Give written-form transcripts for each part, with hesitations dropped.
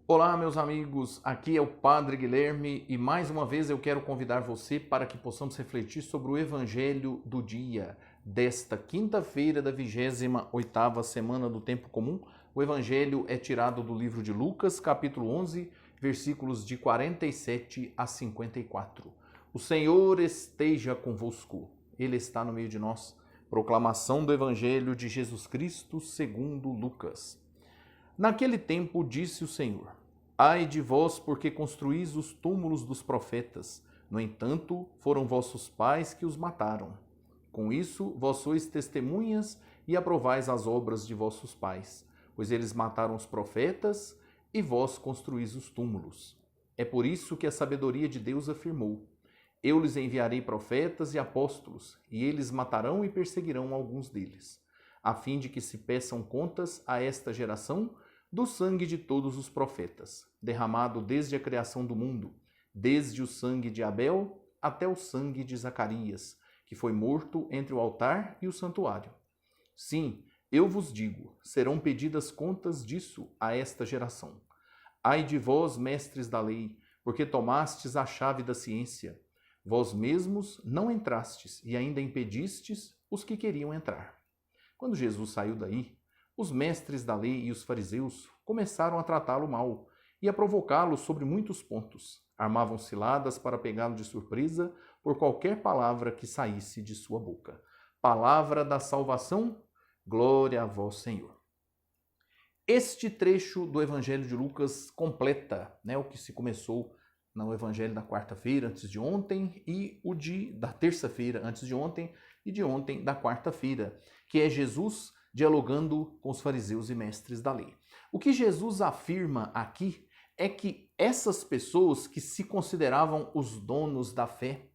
Olá, meus amigos, aqui é o Padre Guilherme e mais uma vez eu quero convidar você para que possamos refletir sobre o Evangelho do dia desta quinta-feira da 28ª semana do Tempo Comum. O Evangelho é tirado do livro de Lucas, capítulo 11, versículos de 47 a 54. O Senhor esteja convosco, Ele está no meio de nós. Proclamação do Evangelho de Jesus Cristo segundo Lucas. Naquele tempo disse o Senhor: Ai de vós, porque construís os túmulos dos profetas. No entanto, foram vossos pais que os mataram. Com isso, vós sois testemunhas e aprovais as obras de vossos pais, pois eles mataram os profetas e vós construís os túmulos. É por isso que a sabedoria de Deus afirmou: Eu lhes enviarei profetas e apóstolos, e eles matarão e perseguirão alguns deles, a fim de que se peçam contas a esta geração do sangue de todos os profetas, derramado desde a criação do mundo, desde o sangue de Abel até o sangue de Zacarias, que foi morto entre o altar e o santuário. Sim, eu vos digo, serão pedidas contas disso a esta geração. Ai de vós, mestres da lei, porque tomastes a chave da ciência. Vós mesmos não entrastes e ainda impedistes os que queriam entrar. Quando Jesus saiu daí, os mestres da lei e os fariseus começaram a tratá-lo mal e a provocá-lo sobre muitos pontos. Armavam ciladas para pegá-lo de surpresa por qualquer palavra que saísse de sua boca. Palavra da salvação, glória a vós, Senhor. Este trecho do Evangelho de Lucas completa o que se começou no Evangelho da quarta-feira, antes de ontem, e o da terça-feira, antes de ontem, e de ontem, da quarta-feira, que é Jesus dialogando com os fariseus e mestres da lei. O que Jesus afirma aqui é que essas pessoas que se consideravam os donos da fé,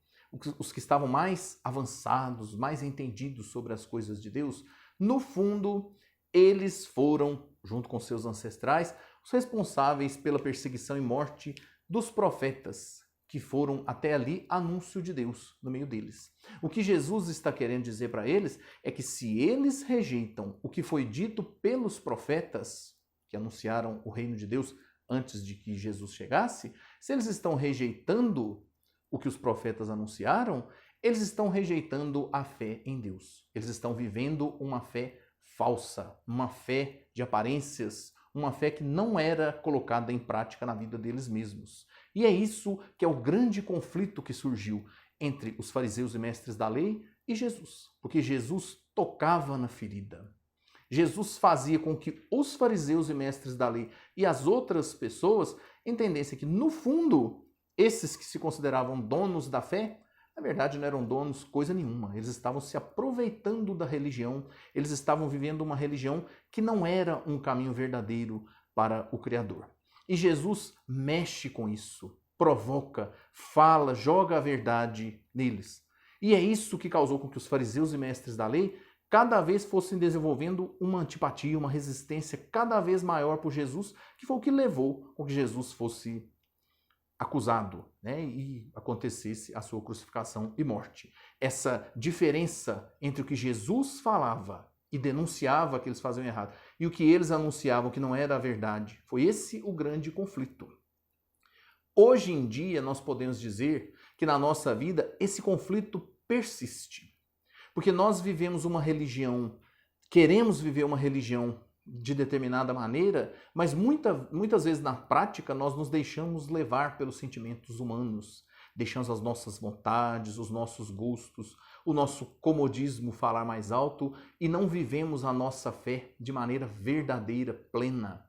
os que estavam mais avançados, mais entendidos sobre as coisas de Deus, no fundo, eles foram, junto com seus ancestrais, os responsáveis pela perseguição e morte dos profetas, que foram até ali anúncio de Deus no meio deles. O que Jesus está querendo dizer para eles é que se eles rejeitam o que foi dito pelos profetas, que anunciaram o reino de Deus antes de que Jesus chegasse, se eles estão rejeitando o que os profetas anunciaram, eles estão rejeitando a fé em Deus. Eles estão vivendo uma fé falsa, uma fé de aparências, uma fé que não era colocada em prática na vida deles mesmos. E é isso que é o grande conflito que surgiu entre os fariseus e mestres da lei e Jesus. Porque Jesus tocava na ferida. Jesus fazia com que os fariseus e mestres da lei e as outras pessoas entendessem que, no fundo, esses que se consideravam donos da fé, na verdade não eram donos coisa nenhuma. Eles estavam se aproveitando da religião, eles estavam vivendo uma religião que não era um caminho verdadeiro para o Criador. E Jesus mexe com isso, provoca, fala, joga a verdade neles. E é isso que causou com que os fariseus e mestres da lei cada vez fossem desenvolvendo uma antipatia, uma resistência cada vez maior por Jesus, que foi o que levou com que Jesus fosse acusado, e acontecesse a sua crucificação e morte. Essa diferença entre o que Jesus falava e denunciava que eles faziam errado e o que eles anunciavam que não era a verdade, foi esse o grande conflito. Hoje em dia nós podemos dizer que na nossa vida esse conflito persiste, porque nós vivemos uma religião, queremos viver uma religião de determinada maneira, mas muitas vezes na prática nós nos deixamos levar pelos sentimentos humanos, deixamos as nossas vontades, os nossos gostos, o nosso comodismo falar mais alto e não vivemos a nossa fé de maneira verdadeira, plena.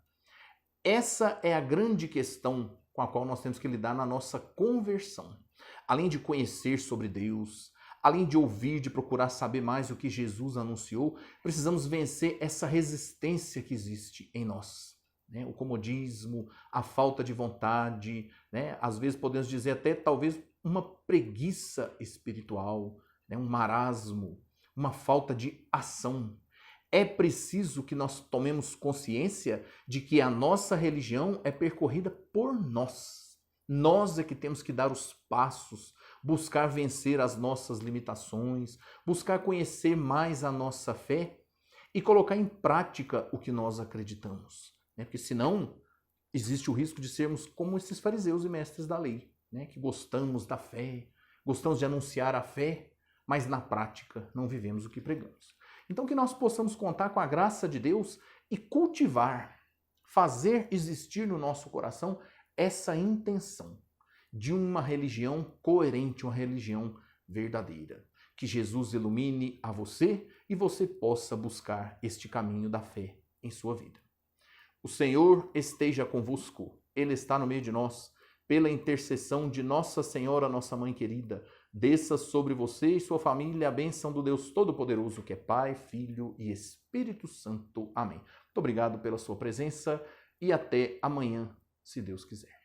Essa é a grande questão com a qual nós temos que lidar na nossa conversão. Além de conhecer sobre Deus, além de ouvir, de procurar saber mais o que Jesus anunciou, precisamos vencer essa resistência que existe em nós. O comodismo, a falta de vontade, às vezes podemos dizer até talvez uma preguiça espiritual, um marasmo, uma falta de ação. É preciso que nós tomemos consciência de que a nossa religião é percorrida por nós. Nós é que temos que dar os passos, buscar vencer as nossas limitações, buscar conhecer mais a nossa fé e colocar em prática o que nós acreditamos. Porque senão existe o risco de sermos como esses fariseus e mestres da lei, né? Que gostamos da fé, gostamos de anunciar a fé, mas na prática não vivemos o que pregamos. Então que nós possamos contar com a graça de Deus e cultivar, fazer existir no nosso coração essa intenção de uma religião coerente, uma religião verdadeira. Que Jesus ilumine a você e você possa buscar este caminho da fé em sua vida. O Senhor esteja convosco, Ele está no meio de nós, pela intercessão de Nossa Senhora, nossa Mãe querida, desça sobre você e sua família a bênção do Deus Todo-Poderoso, que é Pai, Filho e Espírito Santo. Amém. Muito obrigado pela sua presença e até amanhã, se Deus quiser.